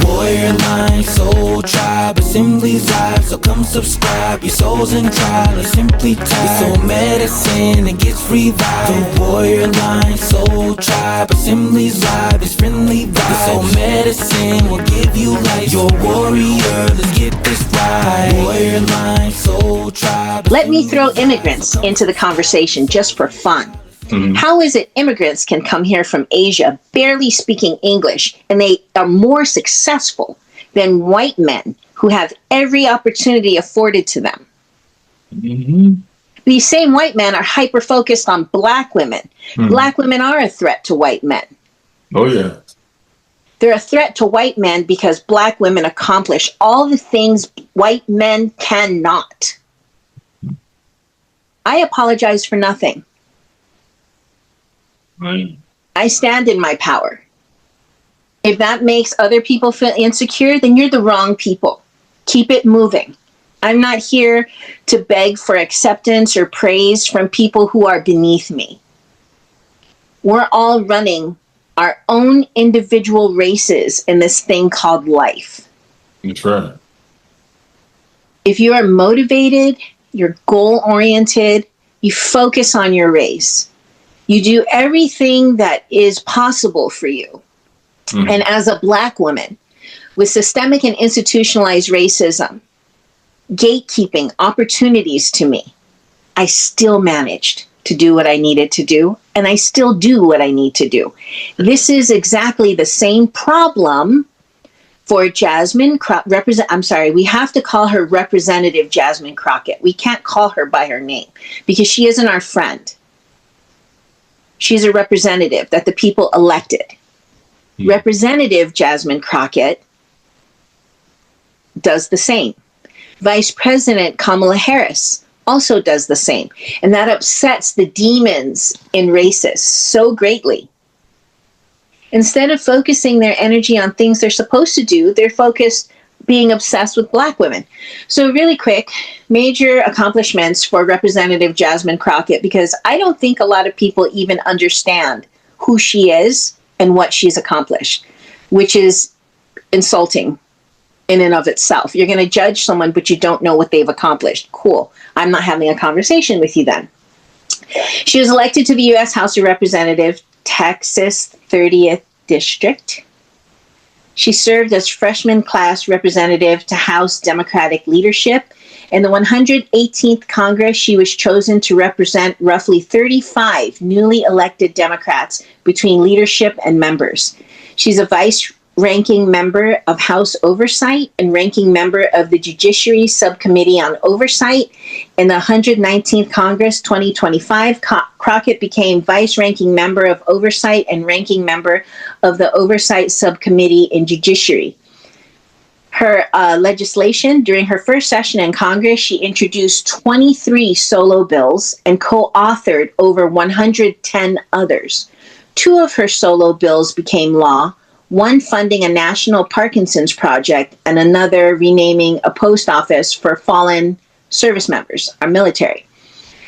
Warrior Line, Soul Tribe, Assembly's live, so come subscribe. Your soul's in trial, or simply tied. Your soul medicine, it gets revived. The Warrior Line, Soul Tribe, Assembly's live, it's friendly vibes. The soul medicine will give you life. You're a warrior, let's get this right. Warrior Line, Soul Tribe. Let me throw immigrants into the conversation just for fun. How is it immigrants can come here from Asia barely speaking English and they are more successful than white men who have every opportunity afforded to them? These same white men are hyper-focused on black women. Black women are a threat to white men. Oh, yeah. They're a threat to white men because black women accomplish all the things white men cannot. I apologize for nothing. Right. I stand in my power. If that makes other people feel insecure, then you're the wrong people. Keep it moving. I'm not here to beg for acceptance or praise from people who are beneath me. We're all running our own individual races in this thing called life. That's right. If you are motivated, you're goal-oriented, you focus on your race. You do everything that is possible for you. And as a black woman with systemic and institutionalized racism, gatekeeping opportunities to me, I still managed to do what I needed to do, and I still do what I need to do. This is exactly the same problem for Jasmine we have to call her Representative Jasmine Crockett. We can't call her by her name because she isn't our friend. She's a representative that the people elected. Representative Jasmine Crockett does the same. Vice President Kamala Harris also does the same. And that upsets the demons in racists so greatly. Instead of focusing their energy on things they're supposed to do, they're focused being obsessed with black women. So really quick, major accomplishments for Representative Jasmine Crockett, because I don't think a lot of people even understand who she is and what she's accomplished, which is insulting in and of itself. You're going to judge someone, but you don't know what they've accomplished. Cool. I'm not having a conversation with you then. She was elected to the U.S. House of Representatives, Texas 30th District. She served as freshman class representative to House Democratic leadership. In the 118th Congress, she was chosen to represent roughly 35 newly elected Democrats between leadership and members. She's a vice-ranking member of House Oversight and ranking member of the Judiciary Subcommittee on Oversight. In the 119th Congress, 2025, Crockett became vice-ranking member of Oversight and ranking member of the Oversight Subcommittee in Judiciary. Her legislation, during her first session in Congress, she introduced 23 solo bills and co-authored over 110 others. 2 of her solo bills became law, one funding a national Parkinson's project and another renaming a post office for fallen service members, our military.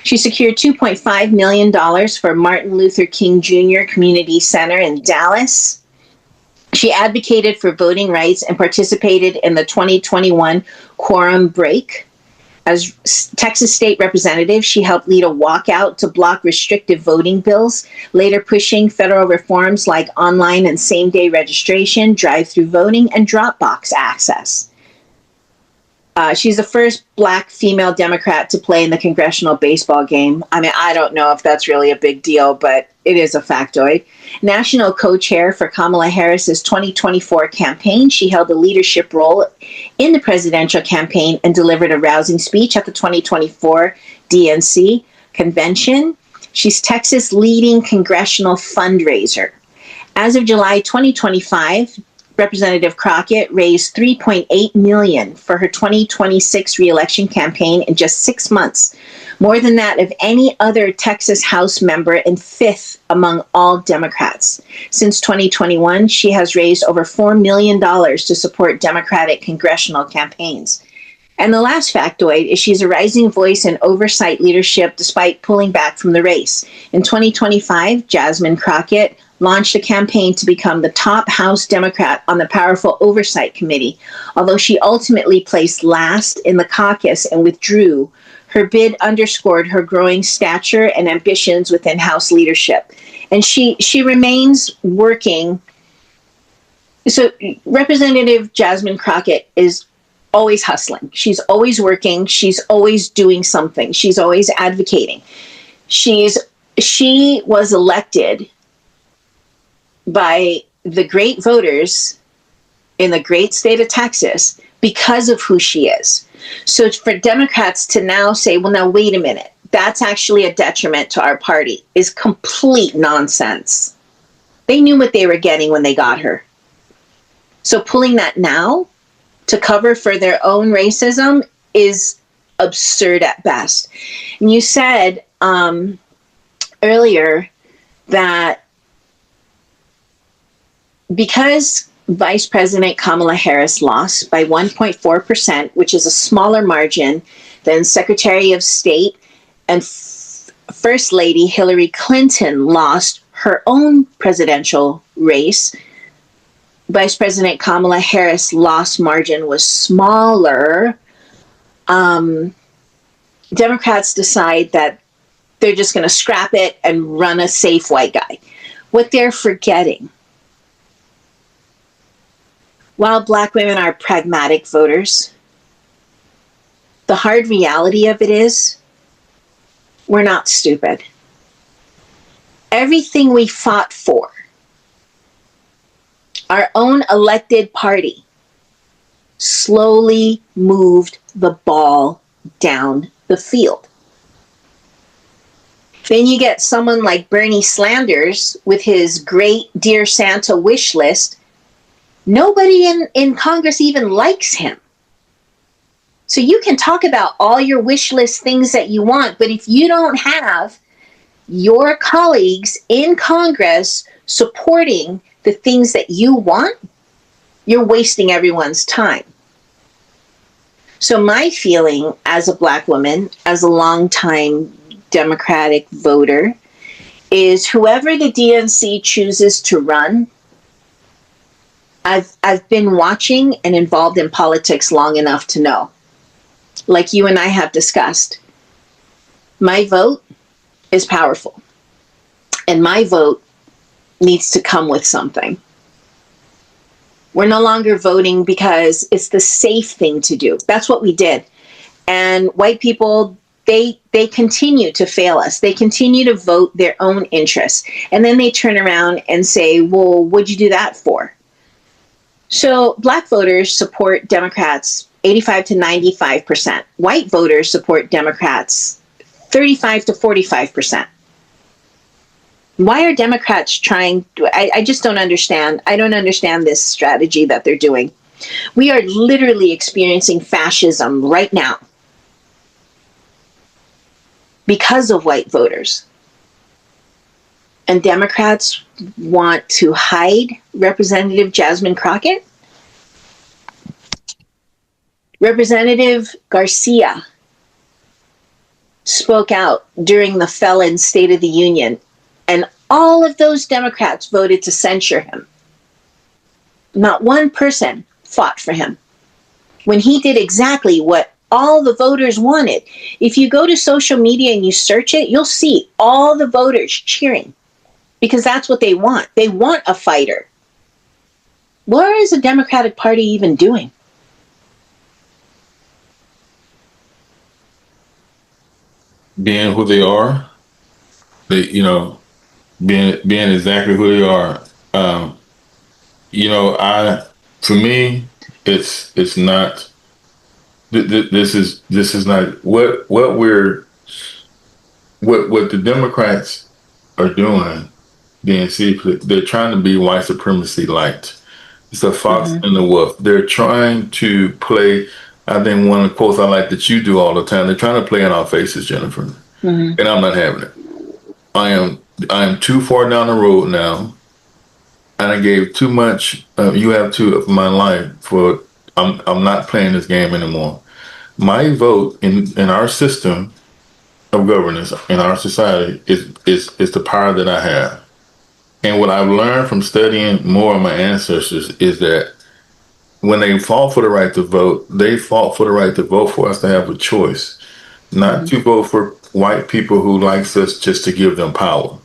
She secured $2.5 million for Martin Luther King Jr. Community Center in Dallas. She advocated for voting rights and participated in the 2021 quorum break. As Texas State Representative, she helped lead a walkout to block restrictive voting bills, later pushing federal reforms like online and same-day registration, drive-through voting, and Dropbox access. She's the first Black female Democrat to play in the congressional baseball game. I mean, I don't know if that's really a big deal, but it is a factoid. National co-chair for Kamala Harris's 2024 campaign, she held a leadership role in the presidential campaign and delivered a rousing speech at the 2024 DNC convention. She's Texas' leading congressional fundraiser. As of July 2025, Representative Crockett raised $3.8 million for her 2026 reelection campaign in just 6 months, more than that of any other Texas House member and 5th among all Democrats. Since 2021, she has raised over $4 million to support Democratic congressional campaigns. And the last factoid is she's a rising voice in oversight leadership despite pulling back from the race. In 2025, Jasmine Crockett launched a campaign to become the top House Democrat on the powerful Oversight Committee. Although she ultimately placed last in the caucus and withdrew, her bid underscored her growing stature and ambitions within House leadership. And she remains working. So Representative Jasmine Crockett is always hustling. She's always working. She's always doing something. She's always advocating. She was elected by the great voters in the great state of Texas because of who she is. So for Democrats to now say, well, now wait a minute, that's actually a detriment to our party is complete nonsense. They knew what they were getting when they got her. So pulling that now to cover for their own racism is absurd at best. And you said earlier that because Vice President Kamala Harris lost by 1.4%, which is a smaller margin than Secretary of State and First Lady Hillary Clinton lost her own presidential race, Vice President Kamala Harris' loss margin was smaller. Democrats decide that they're just going to scrap it and run a safe white guy. What they're forgetting, while Black women are pragmatic voters, the hard reality of it is we're not stupid. Everything we fought for, our own elected party, slowly moved the ball down the field. Then you get someone like Bernie Sanders with his great Dear Santa wish list. Nobody in Congress even likes him. So you can talk about all your wish list things that you want, but if you don't have your colleagues in Congress supporting the things that you want, you're wasting everyone's time. So my feeling as a Black woman, as a longtime Democratic voter, is whoever the DNC chooses to run, I've been watching and involved in politics long enough to know, like you and I have discussed, my vote is powerful. And my vote needs to come with something. We're no longer voting because it's the safe thing to do. That's what we did. And white people, they continue to fail us. They continue to vote their own interests. And then they turn around and say, well, what'd you do that for? So Black voters support Democrats 85 to 95%. White voters support Democrats 35 to 45%. Why are Democrats trying? I just don't understand. I don't understand this strategy that they're doing. We are literally experiencing fascism right now because of white voters. And Democrats want to hide Representative Jasmine Crockett. Representative Garcia spoke out during the felon State of the Union, and all of those Democrats voted to censure him. Not one person fought for him when he did exactly what all the voters wanted. If you go to social media and you search it, you'll see all the voters cheering because that's what they want. They want a fighter. What is the Democratic Party even doing? Being who they are, being exactly who they are. For me, it's not. This is not what the Democrats are doing. DNC, they're trying to be white supremacy light. It's the fox and the wolf. They're trying to play. I think one of the quotes I like that you do all the time. They're trying to play in our faces, Jennifer, and I'm not having it. I am too far down the road now, and I gave too much. You have too of my life for. I'm not playing this game anymore. My vote in our system of governance in our society is the power that I have. And what I've learned from studying more of my ancestors is that when they fought for the right to vote, they fought for the right to vote for us to have a choice, not to vote for white people who likes us just to give them power.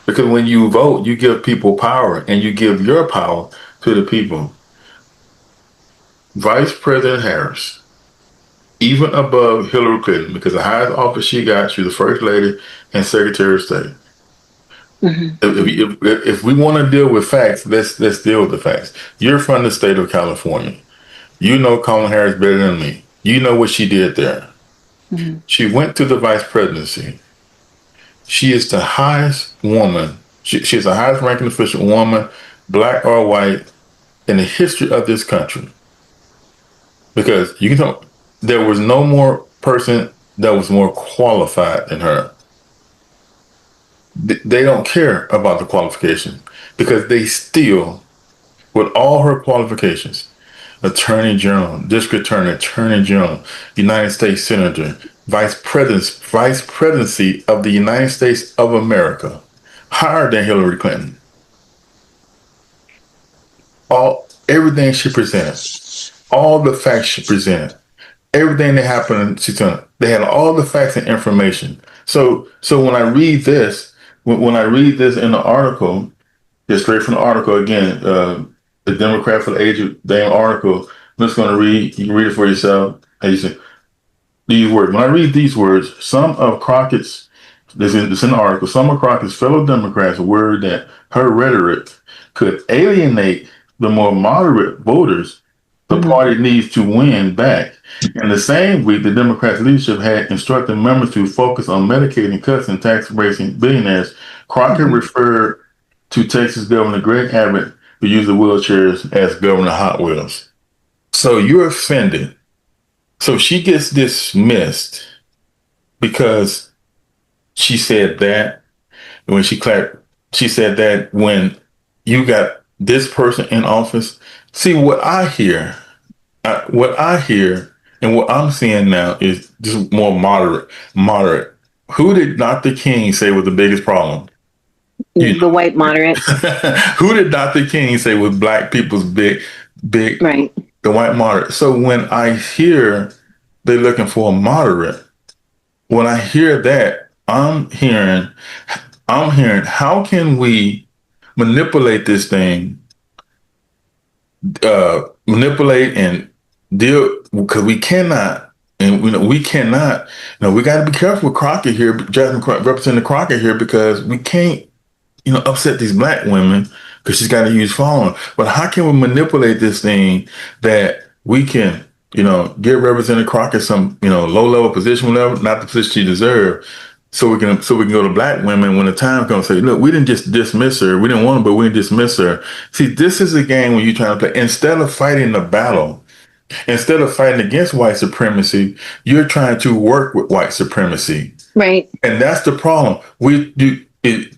Because when you vote, you give people power and you give your power to the people. Vice President Harris, even above Hillary Clinton, because the highest office she got, she was the first lady and Secretary of State. If we want to deal with facts, let's deal with the facts. You're from the state of California. You know Kamala Harris better than me. You know what she did there. She went to the vice presidency. She is the highest woman. She is the highest ranking official woman, black or white, in the history of this country. Because you can tell there was no more person that was more qualified than her. They don't care about the qualifications because they still, with all her qualifications, Attorney General, District Attorney, Attorney General, United States Senator, Vice Presidency of the United States of America, higher than Hillary Clinton. Everything she presented, all the facts she presented, everything that happened, they had all the facts and information. So when I read this, when I read this in the article, just straight from the article again, the Democrat for the Age of Damn article. I'm just going to read. You can read it for yourself. And you say these words. When I read these words, some of Crockett's, this in the article, some of Crockett's fellow Democrats worried that her rhetoric could alienate the more moderate voters the party needs to win back. In the same week, the Democrats' leadership had instructed members to focus on Medicaid and cuts and tax raising billionaires. Crockett referred to Texas Governor Greg Abbott, who used the wheelchairs, as Governor Hot Wheels. So you're offended. So she gets dismissed because she said that when she said that when you got this person in office. See, what I hear and what I'm seeing now is just more moderate. Who did Dr. King say was the biggest problem? The white moderates. Who did Dr. King say was black people's big, right? The white moderate. So when I hear they're looking for a moderate, when I hear that, I'm hearing how can we manipulate this thing, manipulate and deal, because we cannot. And we cannot. We got to be careful with Crockett here, Jasmine Representative Crockett here, because we can't upset these black women because she's got a huge following. But how can we manipulate this thing that we can, give Representative Crockett some, low-level position, whatever, not the position she deserves, so we can go to black women when the time comes and say, look, we didn't just dismiss her. We didn't want her, but we didn't dismiss her. See, this is a game when you're trying to play. Instead of fighting the battle, instead of fighting against white supremacy, you're trying to work with white supremacy. Right. And that's the problem.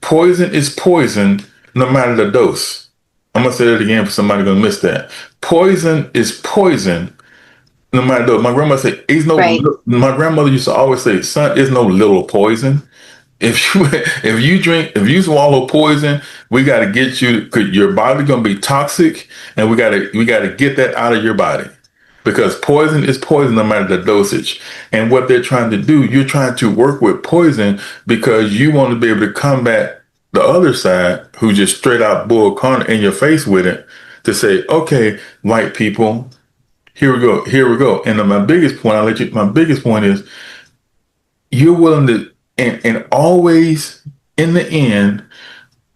Poison is poison no matter the dose. I'm going to say that again for somebody going to miss that. Poison is poison no matter the dose. My grandmother said, my grandmother used to always say, son, there's no little poison. If you swallow poison, we got to get you, cause your body's going to be toxic, and we got to get that out of your body. Because poison is poison no matter the dosage. And what they're trying to do, you're trying to work with poison because you want to be able to combat the other side who just straight out bull corner in your face with it to say, okay, white people, here we go. And my biggest point is you're willing to, and always in the end,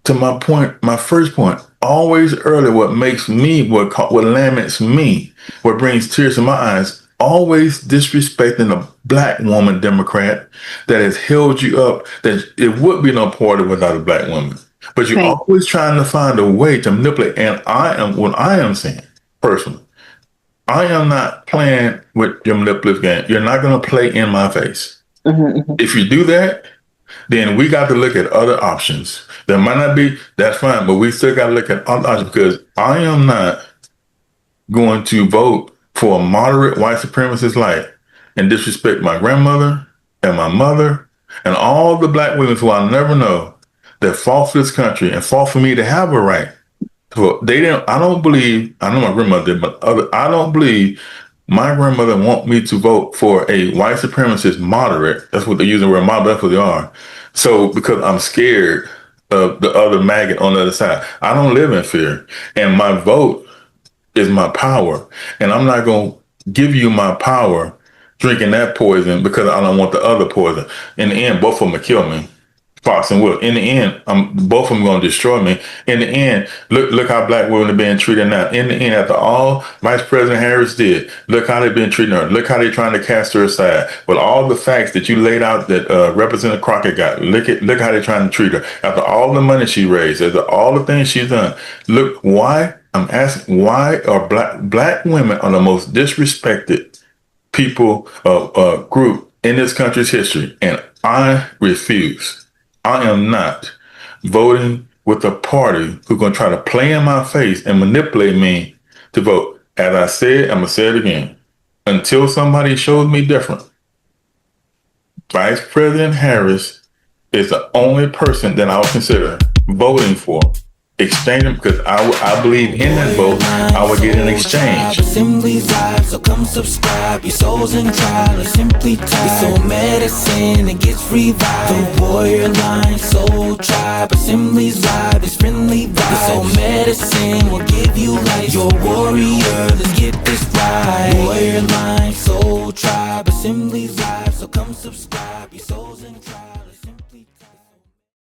to my first point, always early, what makes me, what laments me, what brings tears to my eyes, always disrespecting a black woman Democrat that has held you up, that it would be no party without a black woman. But you're always trying to find a way to manipulate. And what I am saying, personally, I am not playing with your manipulative game. You're not going to play in my face. If you do that, then we got to look at other options. That might not be, that's fine, but we still got to look at other options, because I am not going to vote for a moderate white supremacist life and disrespect my grandmother and my mother and all the black women who I'll never know that fought for this country and fought for me to have a right. So they didn't. I don't believe. I know my grandmother did, but I don't believe my grandmother want me to vote for a white supremacist moderate. That's what they're using the word moderate. That's what they are. So because I'm scared of the other maggot on the other side, I don't live in fear, and my vote is my power, and I'm not gonna give you my power drinking that poison because I don't want the other poison. In the end, both of them will kill me. Fox and Will. In the end, both of them going to destroy me. In the end, look how black women are being treated now. In the end, after all Vice President Harris did, look how they've been treating her. Look how they're trying to cast her aside. With all the facts that you laid out that Representative Crockett got, look how they're trying to treat her. After all the money she raised, after all the things she's done, look why I'm asking. Why are black women are the most disrespected people group in this country's history? And I refuse. I am not voting with a party who's going to try to play in my face and manipulate me to vote. As I said, I'm going to say it again. Until somebody shows me different, Vice President Harris is the only person that I would consider voting for. Exchanging, because I believe in that vote, I would get an exchange. Assembly's live, so come subscribe. Your soul's in trial, or simply tied. Your soul medicine, it gets revived. The warrior line, soul tribe. Assembly's live, it's friendly vibes. Your soul medicine will give you life. Your warrior, let's get this right. Warrior line.